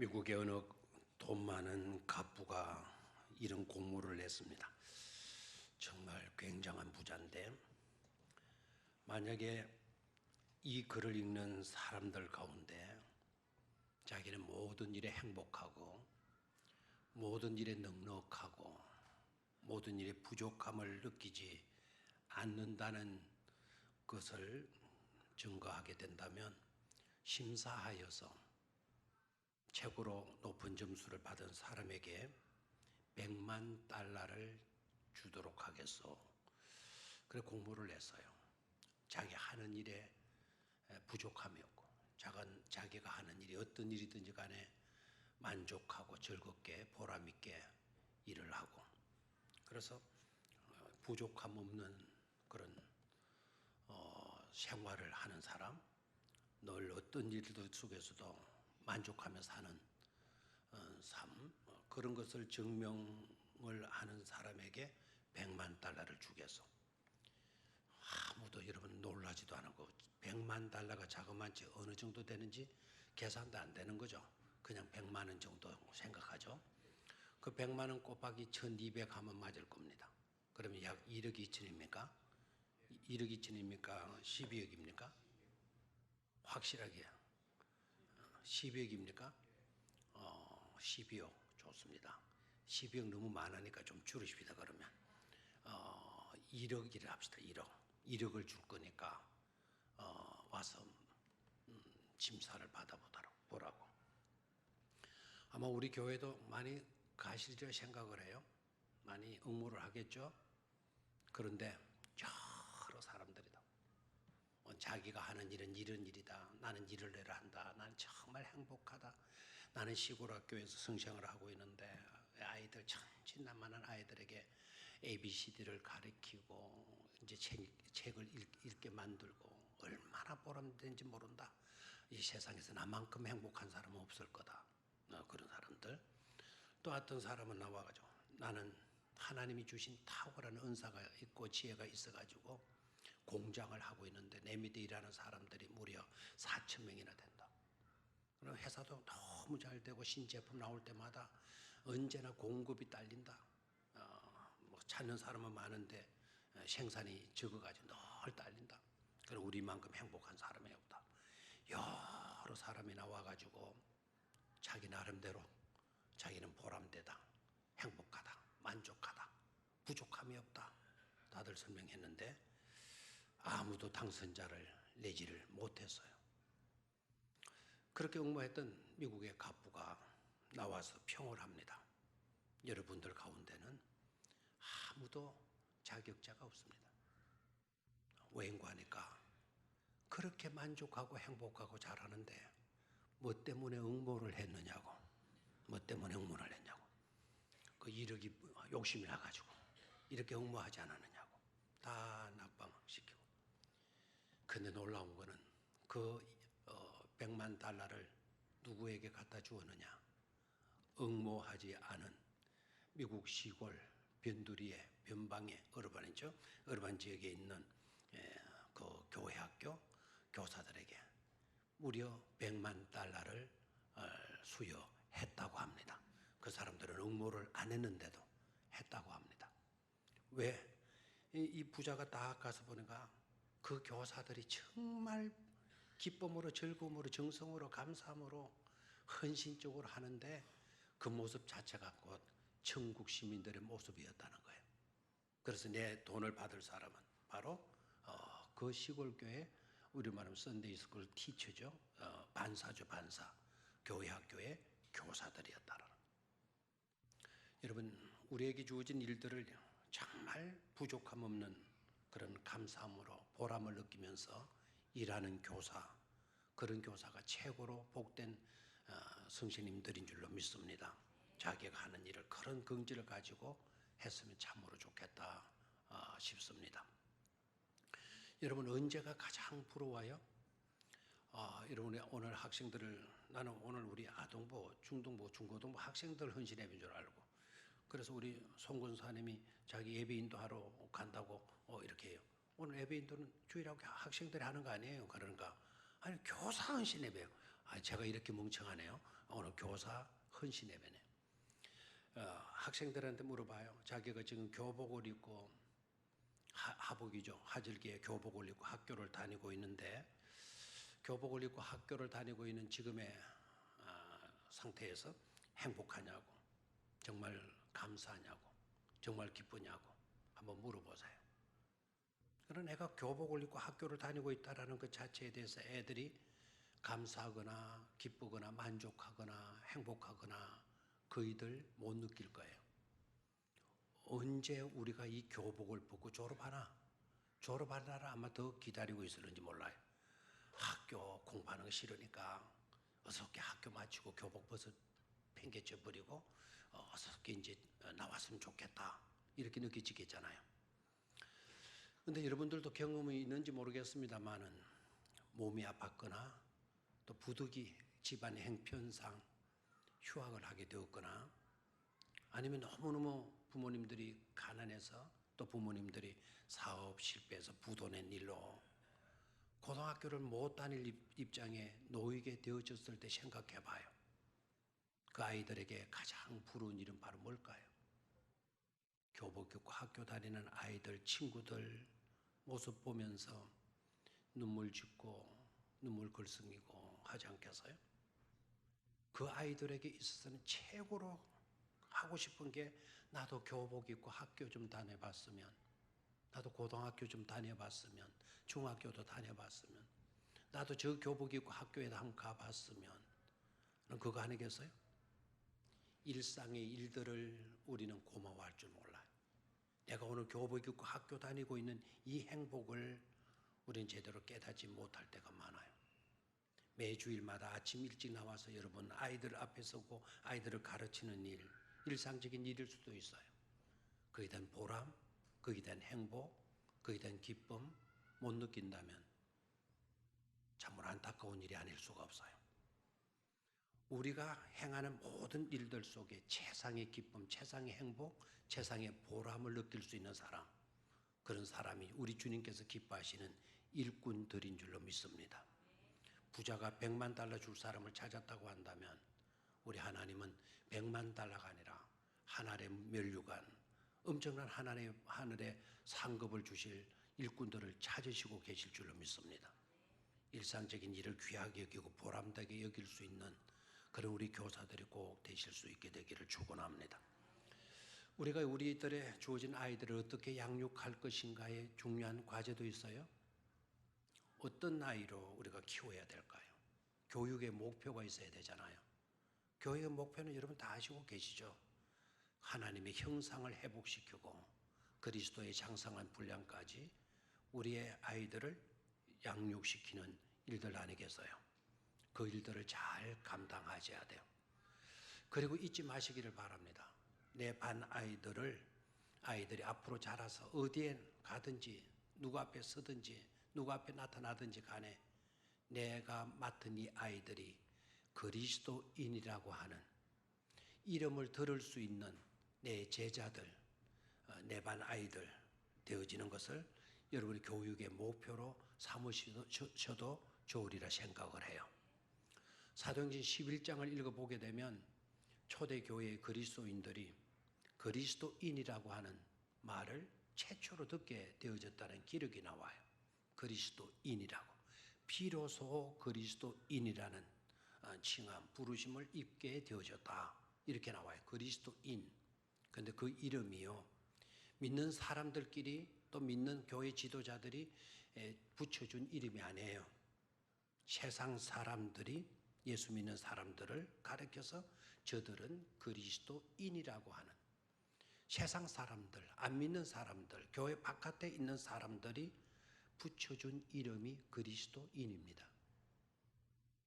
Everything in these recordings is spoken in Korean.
미국의 어느 돈 많은 갑부가 이런 공모를 냈습니다. 정말 굉장한 부자인데, 만약에 이 글을 읽는 사람들 가운데 자기는 모든 일에 행복하고 모든 일에 넉넉하고 모든 일에 부족함을 느끼지 않는다는 것을 증거하게 된다면 심사하여서 최고로 높은 점수를 받은 사람에게 $1,000,000를 주도록 하겠소. 그래 공모를 냈어요. 자기 하는 일에 부족함이 없고 자기가 하는 일이 어떤 일이든지 간에 만족하고 즐겁게 보람 있게 일을 하고, 그래서 부족함 없는 그런 생활을 하는 사람, 늘 어떤 일들 속에서도 만족하며 사는 삶, 그런 것을 증명을 하는 사람에게 $1,000,000를 주겠소. 아무도 여러분 놀라지도 않고 $1,000,000가 자그마치 어느 정도 되는지 계산도 안 되는 거죠. 그냥 100만 원 정도 생각하죠. 그 100만 원 곱하기 1200 하면 맞을 겁니다. 그러면 약 1억 2천입니까? 1억 2천입니까? 12억입니까? 확실하게 12억입니까? 12억 좋습니다. 12억 너무 많으니까 좀 줄이십시다. 그러면 1억이라 합시다. 1억을 줄 거니까 와서 심사를 받아보라고. 아마 우리 교회도 많이 가시리라 생각을 해요. 많이 응모를 하겠죠. 그런데 여러 사람들이다. 자기가 하는 일은 이런 일이다. 나는 일을 내려 한다. 나는 정말 행복하다. 나는 시골 학교에서 성생을 하고 있는데 아이들 천진난만한 아이들에게 ABCD를 가르치고 이제 책을 읽게 만들고 얼마나 보람된지 모른다. 이 세상에서 나만큼 행복한 사람은 없을 거다. 그런 사람들. 또 어떤 사람은 나와가지고 나는 하나님이 주신 탁월한 은사가 있고 지혜가 있어가지고 공장을 하고 있는데 내 밑에 일하는 사람들이 무려 4,000명이나 된다. 그럼 회사도 너무 잘 되고 신제품 나올 때마다 언제나 공급이 딸린다. 찾는 사람은 많은데 생산이 적어가지고 늘 딸린다. 그럼 우리만큼 행복한 사람이 없다. 여러 사람이 나와가지고 자기 나름대로 자기는 보람되다, 행복하다, 만족하다, 부족함이 없다. 다들 설명했는데 아무도 당선자를 내지를 못했어요. 그렇게 응모했던 미국의 갑부가 나와서 평을 합니다. 여러분들 가운데는 아무도 자격자가 없습니다. 왜인가 하니까 그렇게 만족하고 행복하고 잘하는데 뭐 때문에 응모를 했느냐고. 뭐 때문에 응모를 했냐고. 그 이력이 욕심이 나가지고 이렇게 응모하지 않았느냐고. 다 낙방시키고. 근데 놀라운 거는 그 $1,000,000를 누구에게 갖다 주었느냐? 응모하지 않은 미국 시골 변두리의 변방의 어르반이죠. 어르반 지역에 있는 그 교회 학교 교사들에게 무려 $1,000,000를 수여했다고 합니다. 그 사람들은 응모를 안 했는데도 했다고 합니다. 왜? 이 부자가 딱 가서 보니까 그 교사들이 정말 기쁨으로 즐거움으로 정성으로 감사함으로 헌신적으로 하는데 그 모습 자체가 곧 천국 시민들의 모습이었다는 거예요. 그래서 내 돈을 받을 사람은 바로 그 시골교회 우리 말하면 썬데이 스쿨 티처죠. 반사죠. 반사. 교회 학교의 교사들이었다는. 여러분 우리에게 주어진 일들을 정말 부족함 없는 그런 감사함으로 보람을 느끼면서 일하는 교사, 그런 교사가 최고로 복된 성신님들인 줄로 믿습니다. 자기가 하는 일을 그런 긍지를 가지고 했으면 참으로 좋겠다 싶습니다. 여러분 언제가 가장 부러워요? 여러분 오늘 학생들을, 나는 오늘 우리 아동부, 중등부, 중고등부 학생들 헌신예배인 줄 알고, 그래서 우리 송 권사님이 자기 예배인도 하러 간다고 이렇게 해요. 오늘 예배인도는 주일하고 학생들이 하는 거 아니에요? 그러니까 아니 교사 헌신 예배요. 제가 이렇게 멍청하네요. 오늘 교사 헌신 예배네. 학생들한테 물어봐요. 자기가 지금 교복을 입고 하복이죠. 하절기에 교복을 입고 학교를 다니고 있는데 교복을 입고 학교를 다니고 있는 지금의 상태에서 행복하냐고, 정말 감사하냐고, 정말 기쁘냐고 한번 물어보세요. 그런 애가 교복을 입고 학교를 다니고 있다는 것 자체에 대해서 애들이 감사하거나 기쁘거나 만족하거나 행복하거나 거의들 못 느낄 거예요. 언제 우리가 이 교복을 벗고 졸업하나? 졸업하나를 아마 더 기다리고 있을는지 몰라요. 학교 공부하는 거 싫으니까 어떻게 학교 마치고 교복 벗어 팽개쳐 버리고 어떻게 이제 나왔으면 좋겠다 이렇게 느껴지겠잖아요. 근데 여러분들도 경험이 있는지 모르겠습니다만은 몸이 아팠거나 또 부득이 집안의 형편상 휴학을 하게 되었거나 아니면 너무너무 부모님들이 가난해서 또 부모님들이 사업 실패해서 부도낸 일로 고등학교를 못 다닐 입장에 놓이게 되어졌을 때 생각해 봐요. 그 아이들에게 가장 부러운 일은 바로 뭘까요? 교복 입고 학교 다니는 아이들, 친구들 모습 보면서 눈물 짓고 눈물 글썽이고 하지 않겠어요? 그 아이들에게 있어서는 최고로 하고 싶은 게 나도 교복 입고 학교 좀 다녀봤으면, 나도 고등학교 좀 다녀봤으면, 중학교도 다녀봤으면, 나도 저 교복 입고 학교에 한번 가봤으면, 그거 아니겠어요? 일상의 일들을 우리는 고마워할 줄 몰라요. 내가 오늘 교복 입고 학교 다니고 있는 이 행복을 우리는 제대로 깨닫지 못할 때가 많아요. 매주일마다 아침 일찍 나와서 여러분 아이들 앞에 서고 아이들을 가르치는 일, 일상적인 일일 수도 있어요. 거기에 대한 보람, 거기에 대한 행복, 거기에 대한 기쁨 못 느낀다면 참으로 안타까운 일이 아닐 수가 없어요. 우리가 행하는 모든 일들 속에 최상의 기쁨, 최상의 행복, 최상의 보람을 느낄 수 있는 사람, 그런 사람이 우리 주님께서 기뻐하시는 일꾼들인 줄로 믿습니다. 부자가 100만 달러 줄 사람을 찾았다고 한다면 우리 하나님은 100만 달러가 아니라 하늘의 면류관, 엄청난 하늘의 상급을 주실 일꾼들을 찾으시고 계실 줄로 믿습니다. 일상적인 일을 귀하게 여기고 보람되게 여길 수 있는 그런 우리 교사들이 꼭 되실 수 있게 되기를 축원합니다. 우리가 우리들의 주어진 아이들을 어떻게 양육할 것인가에 중요한 과제도 있어요. 어떤 나이로 우리가 키워야 될까요? 교육의 목표가 있어야 되잖아요. 교육의 목표는 여러분 다 아시고 계시죠? 하나님의 형상을 회복시키고 그리스도의 장성한 분량까지 우리의 아이들을 양육시키는 일들 아니겠어요? 그 일들을 잘 감당하셔야 돼요. 그리고 잊지 마시기를 바랍니다. 내 반 아이들이 앞으로 자라서 어디에 가든지 누구 앞에 서든지 누구 앞에 나타나든지 간에 내가 맡은 이 아이들이 그리스도인이라고 하는 이름을 들을 수 있는 내 제자들, 내 반 아이들 되어지는 것을 여러분의 교육의 목표로 삼으셔도 좋으리라 생각을 해요. 사도행전 11장을 읽어보게 되면 초대교회의 그리스도인들이 그리스도인이라고 하는 말을 최초로 듣게 되어졌다는 기록이 나와요. 그리스도인이라고. 비로소 그리스도인이라는 칭함, 부르심을 입게 되어졌다. 이렇게 나와요. 그리스도인. 그런데 그 이름이요. 믿는 사람들끼리 또 믿는 교회 지도자들이 붙여준 이름이 아니에요. 세상 사람들이 예수 믿는 사람들을 가리켜서 저들은 그리스도인이라고 하는 세상 사람들, 안 믿는 사람들, 교회 바깥에 있는 사람들이 붙여준 이름이 그리스도인입니다.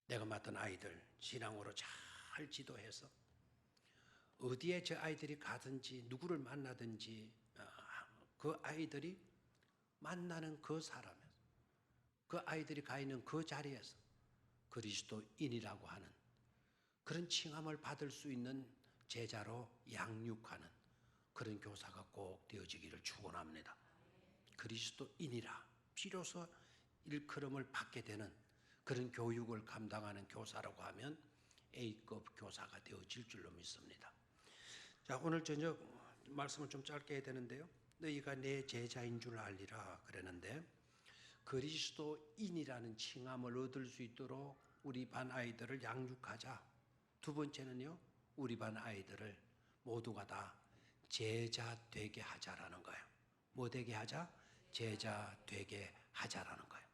내가 맡은 아이들 신앙으로 잘 지도해서 어디에 저 아이들이 가든지 누구를 만나든지 그 아이들이 만나는 그 사람에서 그 아이들이 가 있는 그 자리에서 그리스도인이라고 하는 그런 칭함을 받을 수 있는 제자로 양육하는 그런 교사가 꼭 되어지기를 축원합니다. 그리스도인이라 비로소 일컬음을 받게 되는 그런 교육을 감당하는 교사라고 하면 A급 교사가 되어질 줄로 믿습니다. 자, 오늘 저녁 말씀을 좀 짧게 해야 되는데요. 너희가 내 제자인 줄 알리라 그랬는데, 그리스도인이라는 칭함을 얻을 수 있도록 우리 반 아이들을 양육하자. 두 번째는요, 우리 반 아이들을 모두가 다 제자 되게 하자라는 거예요. 뭐 되게 하자? 제자 되게 하자라는 거예요.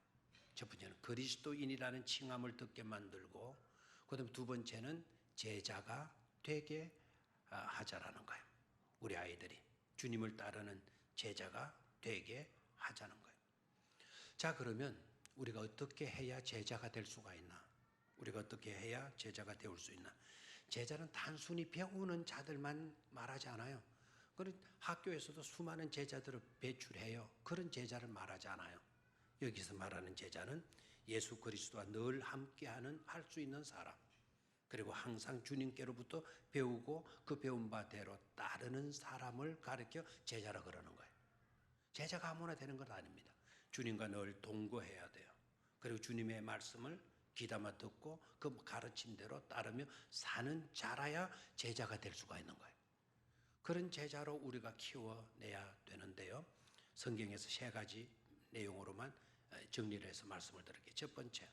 첫 번째는 그리스도인이라는 칭함을 듣게 만들고, 그다음 두 번째는 제자가 되게 하자라는 거예요. 우리 아이들이 주님을 따르는 제자가 되게 하자는 거예요. 자, 그러면 우리가 어떻게 해야 제자가 될 수가 있나? 우리가 어떻게 해야 제자가 되올 수 있나? 제자는 단순히 배우는 자들만 말하지 않아요. 그런 학교에서도 수많은 제자들을 배출해요. 그런 제자를 말하지 않아요. 여기서 말하는 제자는 예수 그리스도와 늘 함께하는 할 수 있는 사람, 그리고 항상 주님께로부터 배우고 그 배운 바대로 따르는 사람을 가르쳐 제자라 그러는 거예요. 제자가 아무나 되는 건 아닙니다. 주님과 늘 동거해야 돼요. 그리고 주님의 말씀을 귀담아 듣고 그 가르침대로 따르며 사는 자라야 제자가 될 수가 있는 거예요. 그런 제자로 우리가 키워내야 되는데요. 성경에서 세 가지 내용으로만 정리를 해서 말씀을 드릴게요. 첫 번째,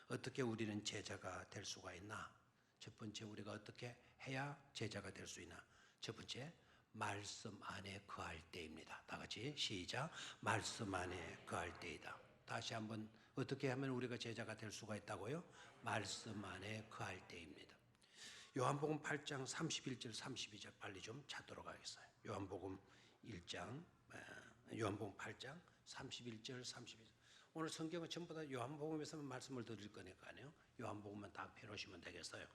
어떻게 우리는 제자가 될 수가 있나? 첫 번째, 우리가 어떻게 해야 제자가 될 수 있나? 첫 번째, 말씀 안에 거할 때입니다. 다 같이 시작. 말씀 안에 거할 때이다. 다시 한번, 어떻게 하면 우리가 제자가 될 수가 있다고요? 말씀 안에 거할 때입니다. 요한복음 8장 31절 32절 빨리 좀 찾도록 하겠어요. 요한복음 1장, 요한복음 8장 31절 32절. 오늘 성경은 전부 다 요한복음에서만 말씀을 드릴 거니까요. 요한복음만 다 펴놓으시면 되겠어요.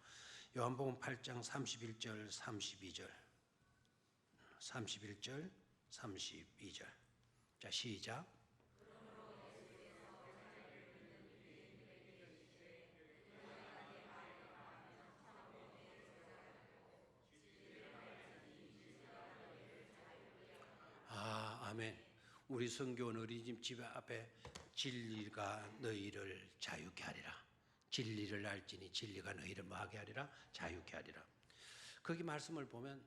요한복음 8장 31절 32절 31절 32절. 자, 시작. 아멘. 우리 성교원 어린이집 집 앞에 진리가 너희를 자유케 하리라. 진리를 알지니 진리가 너희를 뭐하게 하리라? 자유케 하리라. 거기 말씀을 보면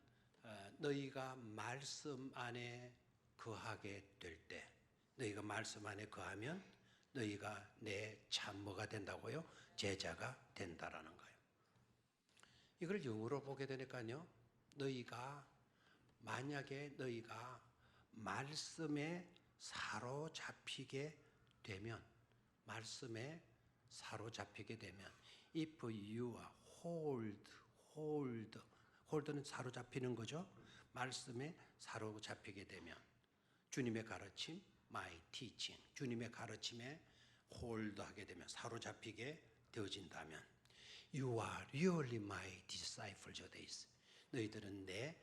너희가 말씀 안에 거하게 될 때, 너희가 말씀 안에 거하면 너희가 내 참 뭐가 된다고요? 제자가 된다라는 거예요. 이걸 영어로 보게 되니까요, 만약에 너희가 말씀에 사로잡히게 되면, 말씀에 사로잡히게 되면, if you are hold는 사로잡히는 거죠. 말씀에 사로잡히게 되면, 주님의 가르침, my teaching, 주님의 가르침에 홀드하게 되면, 사로잡히게 되어진다면, you are really my disciple, 너희들은 내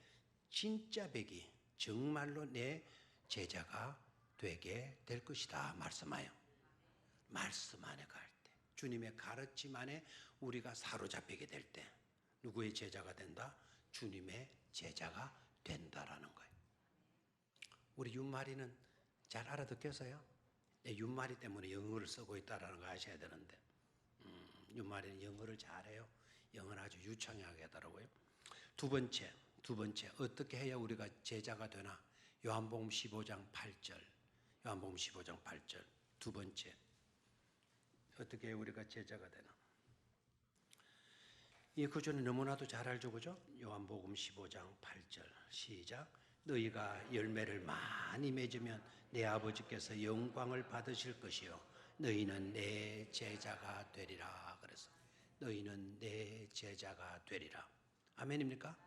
진짜 백이, 정말로 내 제자가 되게 될 것이다 말씀하여. 말씀 안에 갈 때, 주님의 가르침 안에 우리가 사로잡히게 될 때 누구의 제자가 된다? 주님의 제자가 된다라는 거예요. 우리 윤마리는 잘 알아듣겠어요? 윤마리 때문에 영어를 쓰고 있다라는 거 아셔야 되는데, 윤마리는 영어를 잘해요. 영어는 아주 유창하게 하더라고요. 두 번째, 어떻게 해야 우리가 제자가 되나? 요한복음 15장 8절. 요한복음 15장 8절. 두 번째, 어떻게 해야 우리가 제자가 되나? 이 구절은 너무나도 잘 알죠, 그죠? 요한복음 15장 8절. 시작. 너희가 열매를 많이 맺으면 내 아버지께서 영광을 받으실 것이요 너희는 내 제자가 되리라. 그래서 너희는 내 제자가 되리라. 아멘입니까?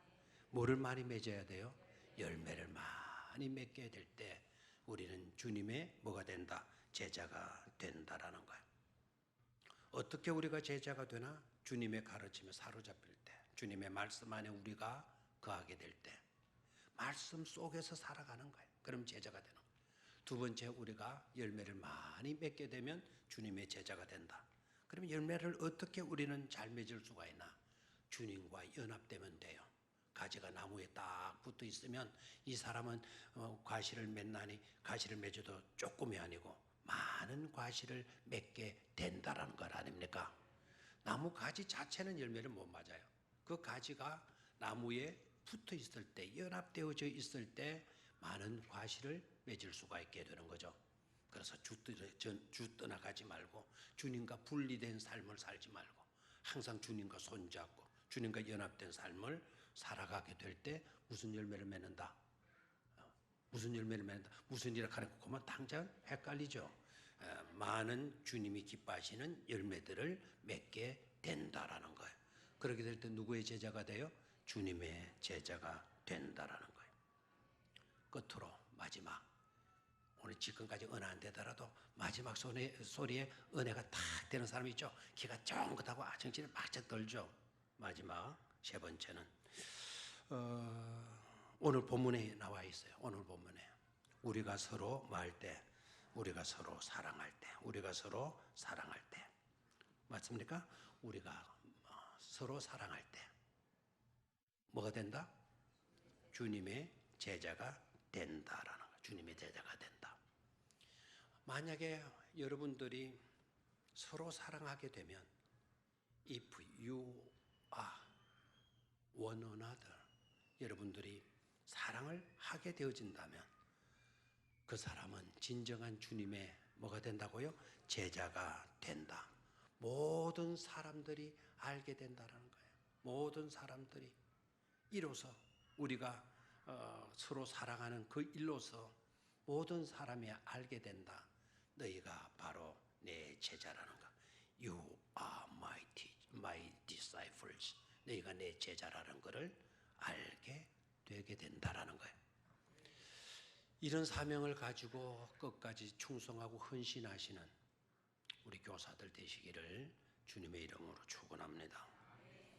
뭐를 많이 맺어야 돼요? 열매를 많이 맺게 될 때 우리는 주님의 뭐가 된다? 제자가 된다라는 거예요. 어떻게 우리가 제자가 되나? 주님의 가르침에 사로잡힐 때, 주님의 말씀 안에 우리가 거하게 될 때, 말씀 속에서 살아가는 거예요. 그럼 제자가 되는 거예요. 두 번째, 우리가 열매를 많이 맺게 되면 주님의 제자가 된다. 그러면 열매를 어떻게 우리는 잘 맺을 수가 있나? 주님과 연합되면 돼요. 가지가 나무에 딱 붙어 있으면 이 사람은 과실을 맺나니, 과실을 맺어도 조금이 아니고 많은 과실을 맺게 된다라는 것 아닙니까? 나무 가지 자체는 열매를 못 맞아요. 그 가지가 나무에 붙어 있을 때, 연합되어져 있을 때 많은 과실을 맺을 수가 있게 되는 거죠. 그래서 주 떠나가지 말고 주님과 분리된 삶을 살지 말고 항상 주님과 손잡고 주님과 연합된 삶을 살아가게 될 때 무슨 열매를 맺는다? 무슨 열매를 맺는다? 무슨 일을 하는 거 그만 당장 헷갈리죠. 많은 주님이 기뻐하시는 열매들을 맺게 된다라는 거예요. 그렇게 될 때 누구의 제자가 돼요? 주님의 제자가 된다라는 거예요. 끝으로 마지막, 오늘 지금까지 은혜 안 되더라도 마지막 소리에 은혜가 탁 되는 사람이 있죠. 기가 쫑긋하고 정신이 바짝 들죠. 마지막 세 번째는 오늘 본문에 나와 있어요. 오늘 본문에 우리가 서로 말 때, 우리가 서로 사랑할 때, 우리가 서로 사랑할 때 맞습니까? 우리가 서로 사랑할 때 뭐가 된다? 주님의 제자가 된다라는 거. 주님의 제자가 된다. 만약에 여러분들이 서로 사랑하게 되면 if you are one another 여러분들이 사랑을 하게 되어진다면 그 사람은 진정한 주님의 뭐가 된다고요? 제자가 된다. 모든 사람들이 알게 된다는 거예요. 모든 사람들이 이로써 우리가 서로 사랑하는 그 일로서 모든 사람이 알게 된다. 너희가 바로 내 제자라는 거. You are my disciples. 너희가 내 제자라는 것을 알게 되게 된다라는 거예요. 이런 사명을 가지고 끝까지 충성하고 헌신하시는 우리 교사들 되시기를 주님의 이름으로 축원합니다.